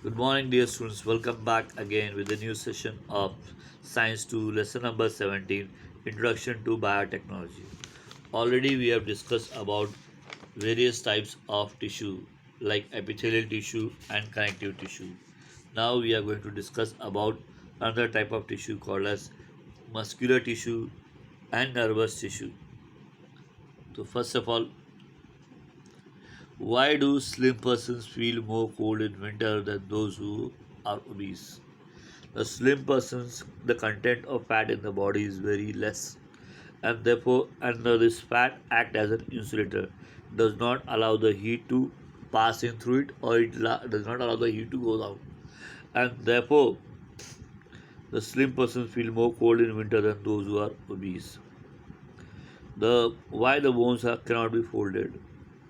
Good morning, dear students. Welcome back again with a new session of Science 2, lesson number 17, Introduction to Biotechnology. Already we have discussed about various types of tissue like epithelial tissue and connective tissue. Now we are going to discuss about another type of tissue called as muscular tissue and nervous tissue. So first of all, why do slim persons feel more cold in winter than those who are obese? A slim person's the content of fat in the body is very less, and therefore, this fat act as an insulator, does not allow the heat to pass in through it, or does not allow the heat to go out, and therefore, the slim persons feel more cold in winter than those who are obese. The why the bones cannot be folded,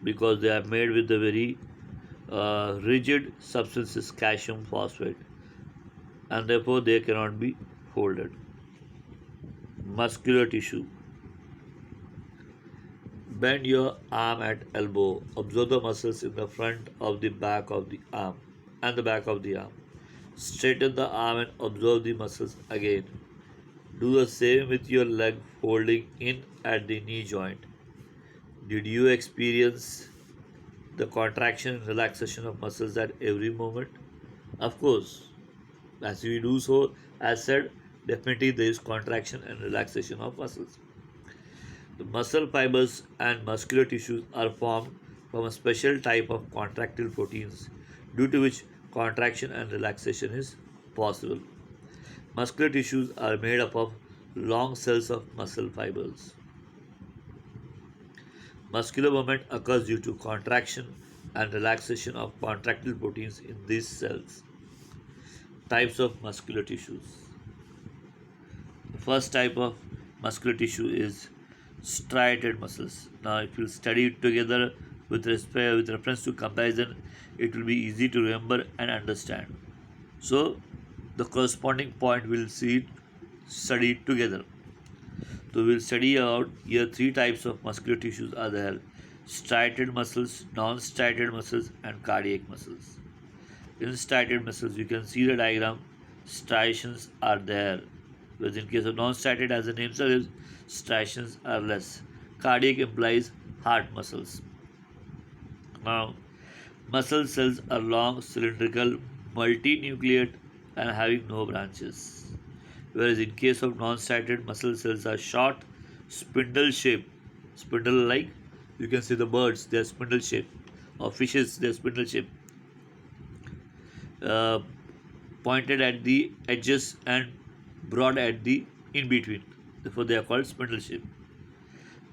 because they are made with the very rigid substances calcium phosphate, and therefore they cannot be folded. Muscular tissue. Bend your arm at elbow. Observe the muscles in the front of the back of the arm and the back of the arm. Straighten the arm and observe the muscles again. Do the same with your leg folding in at the knee joint. Did you experience the contraction and relaxation of muscles at every moment? Of course, as we do so, as said, definitely there is contraction and relaxation of muscles. The muscle fibers and muscular tissues are formed from a special type of contractile proteins due to which contraction and relaxation is possible. Muscular tissues are made up of long cells of muscle fibers. Muscular movement occurs due to contraction and relaxation of contractile proteins in these cells. Types of muscular tissues. The first type of muscular tissue is striated muscles. Now, if you study it together with reference to comparison, it will be easy to remember and understand. So, the corresponding point we'll study it together. So, we'll study out here three types of muscular tissues are there: striated muscles, non-striated muscles, and cardiac muscles. In striated muscles, you can see the diagram. Striations are there, whereas in case of non-striated, as the name suggests, striations are less. Cardiac implies heart muscles. Now, muscle cells are long, cylindrical, multinucleate, and having no branches. Whereas in case of non-striated, muscle cells are short, spindle-shaped, spindle-like. You can see the birds; they are spindle-shaped, or fishes; they are spindle-shaped. Uh, Pointed at the edges and broad at the in between. Therefore, they are called spindle shaped.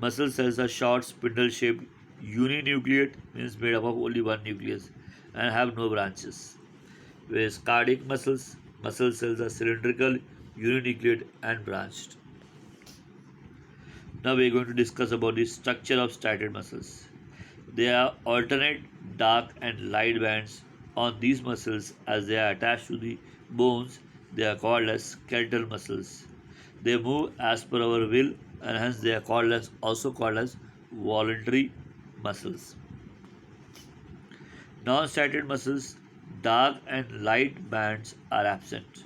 Muscle cells are short, spindle shaped, uninucleate, means made up of only one nucleus, and have no branches. Whereas cardiac muscle cells are cylindrical, uninucleate, and branched. Now we are going to discuss about the structure of striated muscles. They are alternate dark and light bands on these muscles as they are attached to the bones. They are called as skeletal muscles. They move as per our will, and hence they are also called as voluntary muscles. Non-striated muscles, dark and light bands are absent,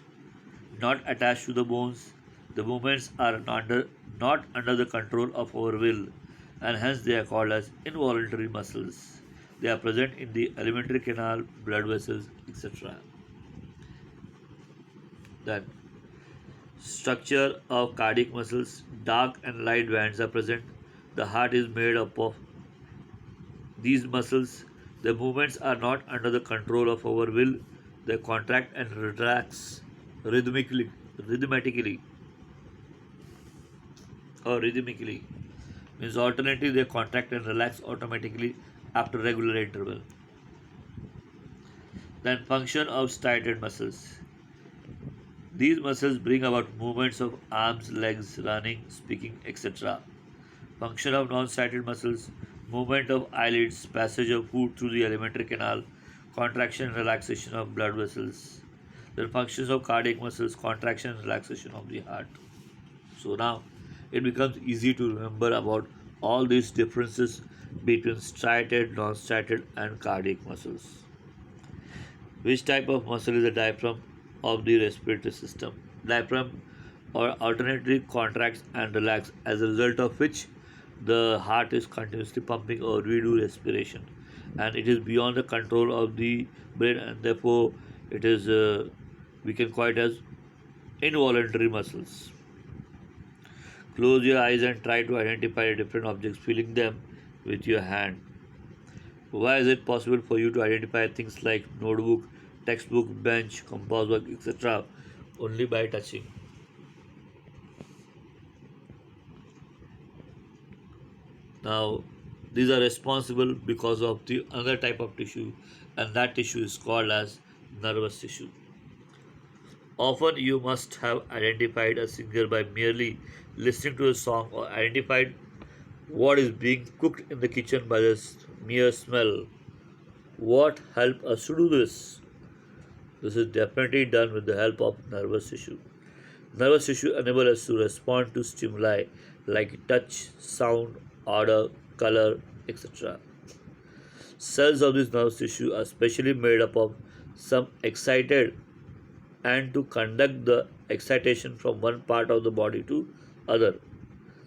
not attached to the bones. The movements are not under the control of our will, and hence they are called as involuntary muscles. They are present in the alimentary canal, blood vessels, etc. Then, structure of cardiac muscles, dark and light bands are present. The heart is made up of these muscles. The movements are not under the control of our will. They contract and relax rhythmically or rhythmically. Means alternately they contract and relax automatically after regular interval. Then function of striated muscles. These muscles bring about movements of arms, legs, running, speaking, etc. Function of non-striated muscles: movement of eyelids, passage of food through the alimentary canal, contraction and relaxation of blood vessels. Then functions of cardiac muscles: contraction and relaxation of the heart. So now it becomes easy to remember about all these differences between striated, non-striated, and cardiac muscles. Which type of muscle is the diaphragm of the respiratory system? Diaphragm or alternately contracts and relax, as a result of which the heart is continuously pumping or we do respiration, and it is beyond the control of the brain, and therefore it is we can call it as involuntary muscles. Close your eyes and try to identify different objects, feeling them with your hand. Why is it possible for you to identify things like notebook, textbook, bench, compass box, etc. only by touching? Now, these are responsible because of the other type of tissue, and that tissue is called as nervous tissue. Often you must have identified a singer by merely listening to a song, or identified what is being cooked in the kitchen by the mere smell. What helped us to do this? This is definitely done with the help of nervous tissue. Nervous tissue enables us to respond to stimuli like touch, sound, odor, color, etc. Cells of this nervous tissue are specially made up of some excited and to conduct the excitation from one part of the body to other.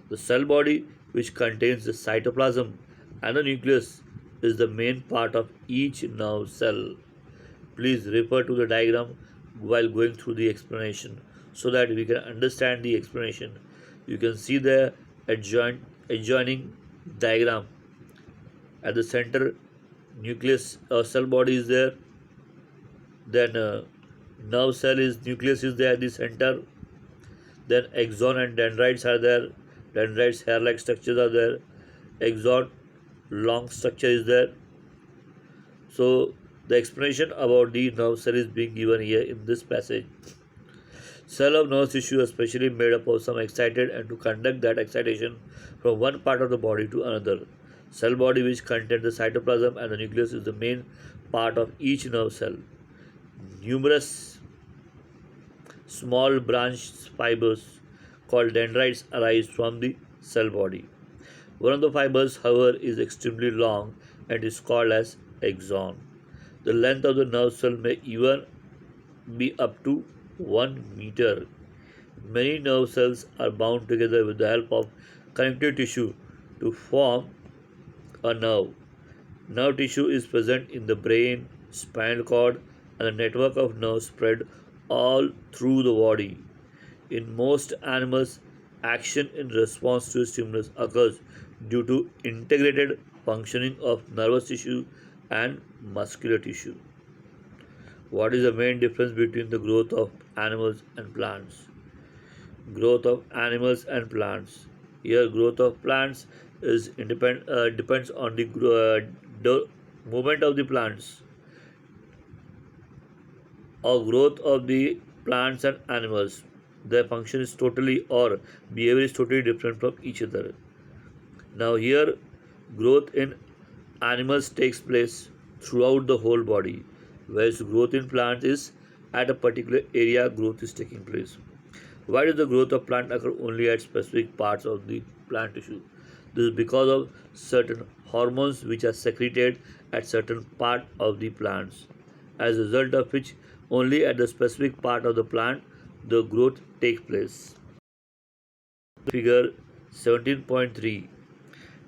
The cell body, which contains the cytoplasm and the nucleus, is the main part of each nerve cell. Please refer to the diagram while going through the explanation so that we can understand the explanation. You can see the adjoining diagram. At the center, nucleus or cell body is there. Then nerve cell is nucleus is there at the center. Then axon and dendrites are there. Dendrites hair-like structures are there. Axon long structure is there. So the explanation about the nerve cell is being given here in this passage. Cell of nerve tissue are specially made up of some excited and to conduct that excitation from one part of the body to another. Cell body, which contains the cytoplasm and the nucleus, is the main part of each nerve cell. Numerous small branch fibers called dendrites arise from the cell body. One of the fibers, however, is extremely long and is called as axon. The length of the nerve cell may even be up to 1 meter. Many nerve cells are bound together with the help of connective tissue to form a nerve. Nerve tissue is present in the brain, spinal cord, and a network of nerves spread all through the body. In most animals, action in response to a stimulus occurs due to integrated functioning of nervous tissue and muscular tissue. What is the main difference between the growth of animals and plants? Growth of animals and plants. Here, growth of plants is depends on the movement of the plants, or growth of the plants and animals. Their function is totally or behavior is totally different from each other. Now here, growth in animals takes place throughout the whole body, whereas growth in plants is at a particular area growth is taking place. Why does the growth of plant occur only at specific parts of the plant tissue? This is because of certain hormones which are secreted at certain part of the plants, as a result of which only at the specific part of the plant the growth takes place. Figure 17.3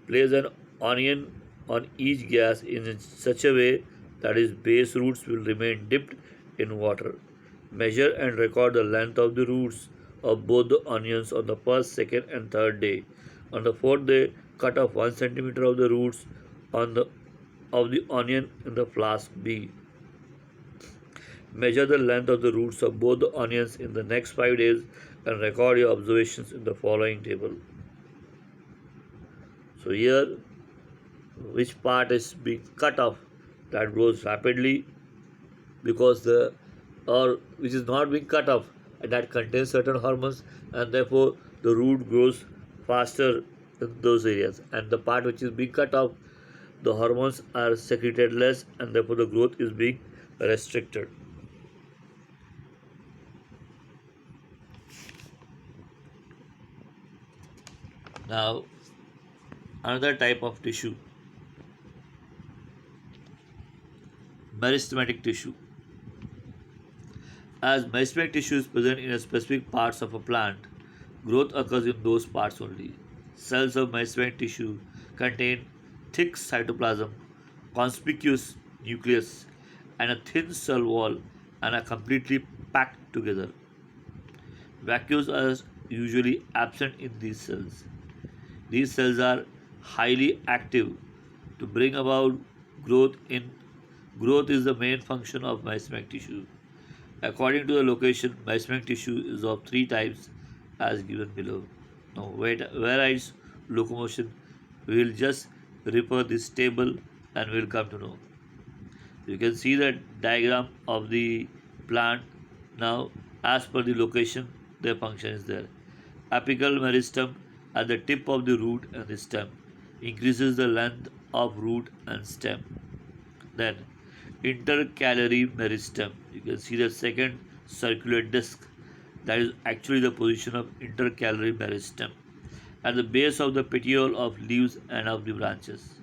place an onion on each gas in such a way that its base roots will remain dipped in water. Measure and record the length of the roots of both the onions on the first, second, and third day. On the fourth day, cut off 1 centimeter of the roots of the onion in the flask B. Measure the length of the roots of both the onions in the next 5 days and record your observations in the following table. So here, which part is being cut off, that grows rapidly, because the or which is not being cut off, and that contains certain hormones, and therefore the root grows faster in those areas, and the part which is being cut off, the hormones are secreted less, and therefore the growth is being restricted. Now, another type of tissue, meristematic tissue. As mesmeric tissue is present in a specific parts of a plant, growth occurs in those parts only. Cells of mesmeric tissue contain thick cytoplasm, conspicuous nucleus, and a thin cell wall and are completely packed together. Vacuoles are usually absent in these cells. These cells are highly active to bring about growth in growth is the main function of mesmeric tissue. According to the location, mesmeric tissue is of three types as given below. Now, whereas locomotion, we will just refer this table and we will come to know. You can see the diagram of the plant. Now, as per the location, their function is there. Apical meristem at the tip of the root and the stem increases the length of root and stem. Then, intercalary meristem. You can see the second circular disc. That is actually the position of intercalary meristem at the base of the petiole of leaves and of the branches.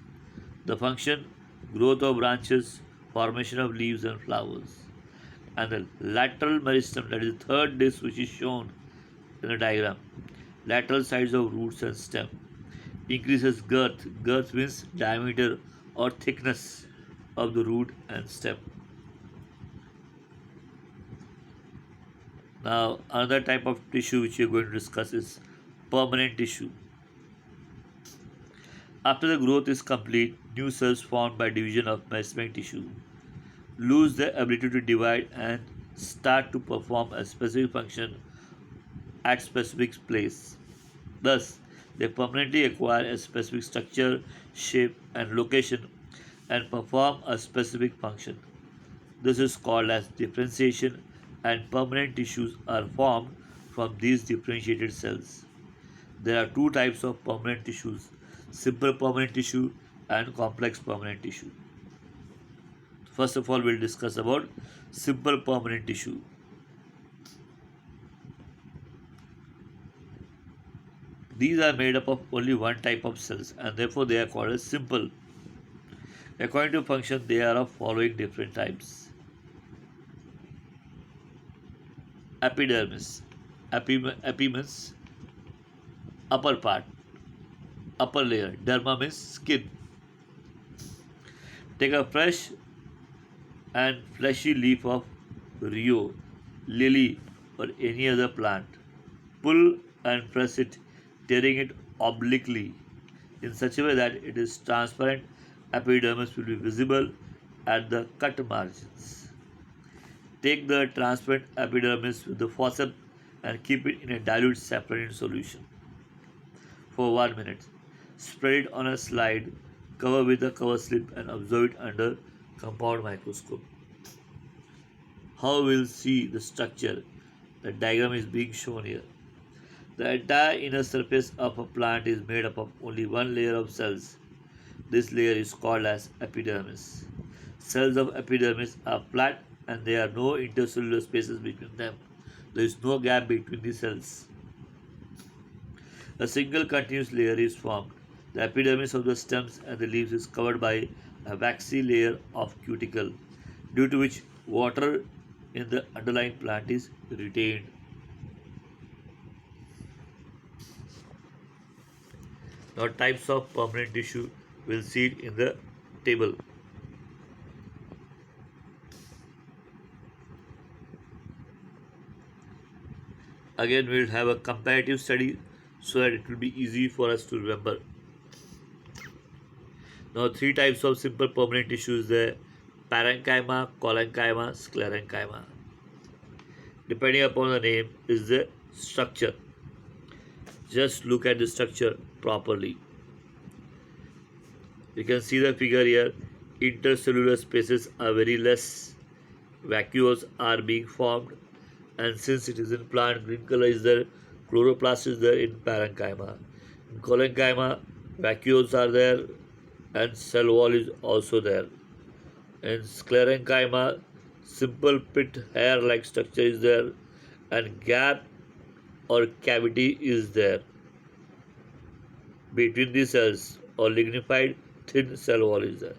The function: growth of branches, formation of leaves and flowers. And the lateral meristem, that is the third disc which is shown in the diagram. Lateral sides of roots and stem. Increases girth. Girth means diameter or thickness of the root and stem. Now, another type of tissue which we are going to discuss is permanent tissue. After the growth is complete, new cells formed by division of mesmeric tissue lose their ability to divide and start to perform a specific function at specific place. Thus, they permanently acquire a specific structure, shape, and location and perform a specific function. This is called as differentiation, and permanent tissues are formed from these differentiated cells. There are two types of permanent tissues: simple permanent tissue and complex permanent tissue. First of all, we'll discuss about simple permanent tissue. These are made up of only one type of cells and therefore they are called as simple. According to function, they are of following different types. Epidermis. Epi means upper part, upper layer. Derma means skin. Take a fresh and fleshy leaf of reo, lily, or any other plant. Pull and press it, tearing it obliquely in such a way that it is transparent. Epidermis will be visible at the cut margins. Take the transparent epidermis with the forceps and keep it in a dilute safranin solution for 1 minute. Spread it on a slide, cover with a cover slip and observe it under compound microscope. How we'll see the structure? The diagram is being shown here. The entire inner surface of a plant is made up of only one layer of cells. This layer is called as epidermis. Cells of epidermis are flat and there are no intercellular spaces between them. There is no gap between the cells. A single continuous layer is formed. The epidermis of the stems and the leaves is covered by a waxy layer of cuticle, due to which water in the underlying plant is retained. Now, types of permanent tissue, we'll see it in the table. Again, we'll have a comparative study so that it will be easy for us to remember. Now, three types of simple permanent tissues there: parenchyma, collenchyma, sclerenchyma. Depending upon the name is the structure. Just look at the structure properly. You can see the figure here. Intercellular spaces are very less. Vacuoles are being formed, and since it is in plant, green color is there. Chloroplast is there in parenchyma. In collenchyma, vacuoles are there, and cell wall is also there. In sclerenchyma, simple pit hair-like structure is there, and gap or cavity is there between the cells, or lignified thin cell wall is there.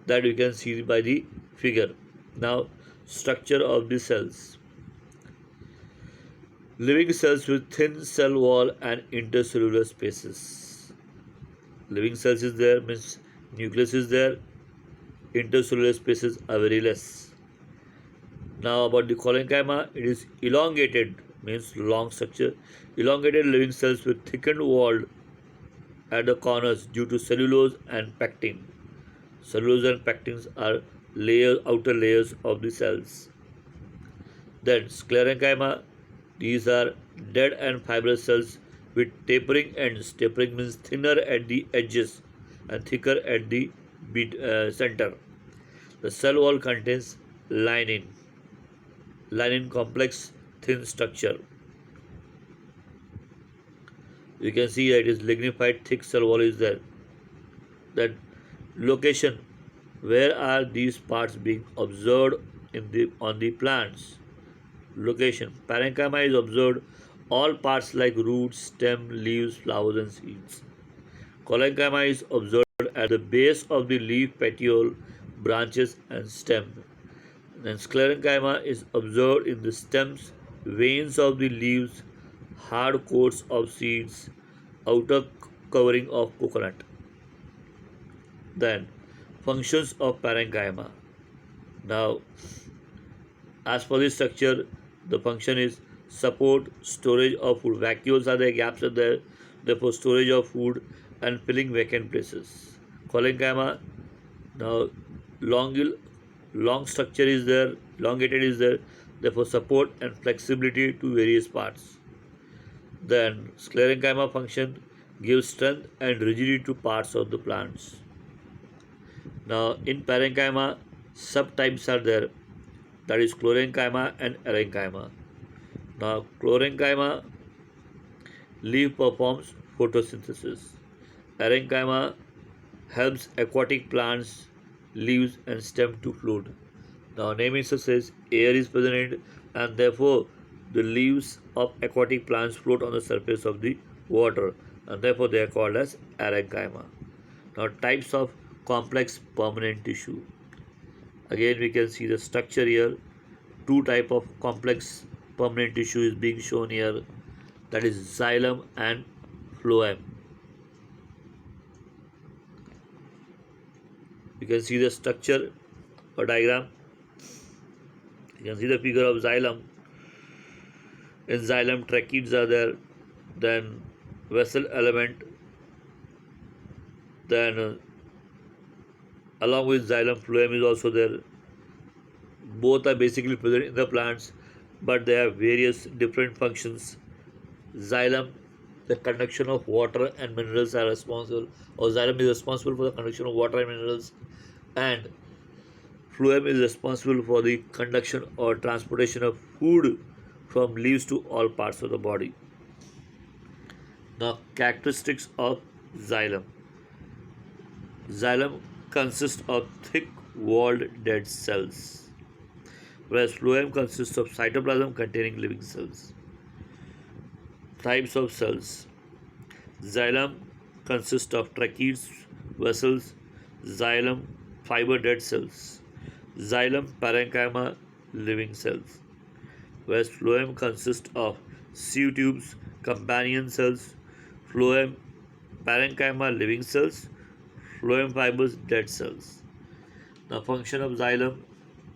That you can see by the figure. Now, structure of the cells. Living cells with thin cell wall and intercellular spaces. Living cells is there, means nucleus is there, intercellular spaces are very less. Now about the collenchyma, it is elongated, means long structure, elongated living cells with thickened wall at the corners due to cellulose and pectin. Cellulose and pectins are outer layers of the cells. Then sclerenchyma, these are dead and fibrous cells with tapering ends. Tapering means thinner at the edges and thicker at the center. The cell wall contains lining. Lining complex thin structure. You can see that it is lignified thick cell wall is there. That location, where are these parts being observed on the plants? Location, parenchyma is observed all parts like roots, stem, leaves, flowers and seeds. Collenchyma is observed at the base of the leaf, petiole, branches and stem. Then sclerenchyma is observed in the stems, veins of the leaves, hard coats of seeds, outer covering of coconut. Then functions of parenchyma. Now, as for the structure, the function is support, storage of food. Vacuoles are there, gaps are there, therefore storage of food and filling vacant places. Collenchyma, now long structure is there, elongated is there, therefore support and flexibility to various parts. Then sclerenchyma function gives strength and rigidity to parts of the plants. Now in parenchyma, subtypes are there, that is chlorenchyma and erenchyma. Now chlorenchyma, leaf performs photosynthesis. Erenchyma helps aquatic plants, leaves and stem to float. Now name itself says air is present in it, and therefore the leaves of aquatic plants float on the surface of the water, and therefore they are called as erenchyma. Now types of complex permanent tissue. Again we can see the structure here. Two type of complex permanent tissue is being shown here, that is xylem and phloem. You can see the structure or diagram. You can see the figure of xylem. In xylem, tracheids are there, then vessel element, then along with xylem, phloem is also there. Both are basically present in the plants, but they have various different functions. Xylem, the conduction of water and minerals are responsible, or xylem is responsible for the conduction of water and minerals, and phloem is responsible for the conduction or transportation of food from leaves to all parts of the body. Now, characteristics of xylem. Xylem consists of thick-walled dead cells, whereas phloem consists of cytoplasm containing living cells. Types of cells. Xylem consists of tracheids, vessels, xylem, fiber dead cells. Xylem, parenchyma, living cells. Whereas phloem consists of sieve tubes, companion cells, phloem, parenchyma, living cells, phloem fibers, dead cells. The function of xylem,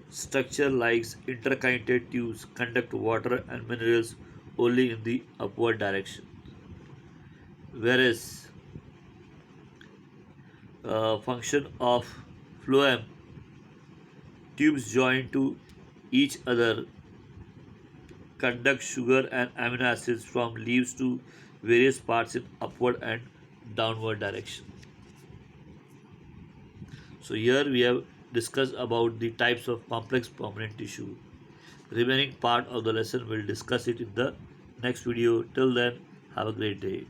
structure like interconnected tubes conduct water and minerals only in the upward direction. Whereas function of phloem, tubes joined to each other conduct sugar and amino acids from leaves to various parts in upward and downward direction. So here we have discussed about the types of complex permanent tissue. Remaining part of the lesson we'll discuss it in the next video. Till then, have a great day.